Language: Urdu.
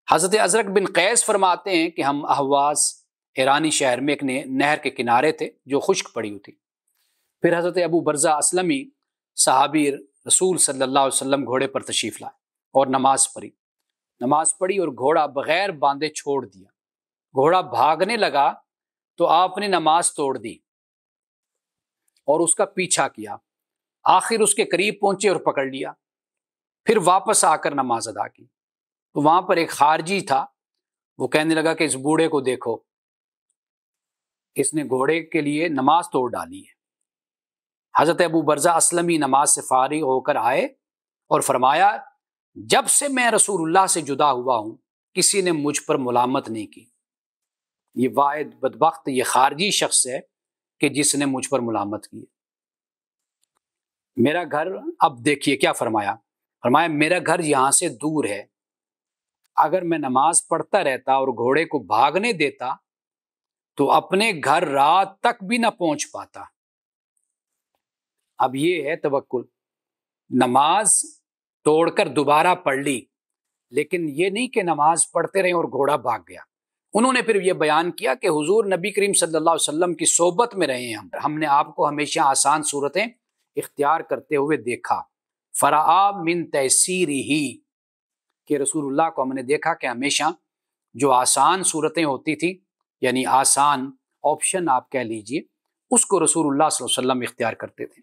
حضرت ازرق بن قیس فرماتے ہیں کہ ہم اہواز ایرانی شہر میں ایک نہر کے کنارے تھے جو خشک پڑی ہوئی تھی۔ پھر حضرت ابو برزہ اسلمی صحابی رسول صلی اللہ علیہ وسلم گھوڑے پر تشریف لائے اور نماز پڑھی اور گھوڑا بغیر باندھے چھوڑ دیا۔ گھوڑا بھاگنے لگا تو آپ نے نماز توڑ دی اور اس کا پیچھا کیا، آخر اس کے قریب پہنچے اور پکڑ لیا، پھر واپس آ کر نماز ادا کی تو وہاں پر ایک خارجی تھا، وہ کہنے لگا کہ اس بوڑھے کو دیکھو، اس نے گھوڑے کے لیے نماز توڑ ڈالی ہے۔ حضرت ابو برزہ اسلمی نماز سے فارغ ہو کر آئے اور فرمایا، جب سے میں رسول اللہ سے جدا ہوا ہوں کسی نے مجھ پر ملامت نہیں کی۔ یہ واحد بدبخت یہ خارجی شخص ہے کہ جس نے مجھ پر ملامت کی۔ میرا گھر، اب دیکھیے کیا فرمایا میرا گھر یہاں سے دور ہے، اگر میں نماز پڑھتا رہتا اور گھوڑے کو بھاگنے دیتا تو اپنے گھر رات تک بھی نہ پہنچ پاتا۔ اب یہ ہے توکل، نماز توڑ کر دوبارہ پڑھ لی، لیکن یہ نہیں کہ نماز پڑھتے رہے اور گھوڑا بھاگ گیا۔ انہوں نے پھر یہ بیان کیا کہ حضور نبی کریم صلی اللہ علیہ وسلم کی صحبت میں رہے ہیں، ہم نے آپ کو ہمیشہ آسان صورتیں اختیار کرتے ہوئے دیکھا، فرآ من تیسیرہ، کہ رسول اللہ کو ہم نے دیکھا کہ ہمیشہ جو آسان صورتیں ہوتی تھی، یعنی آسان آپشن آپ کہہ لیجئے، اس کو رسول اللہ صلی اللہ علیہ وسلم اختیار کرتے تھے۔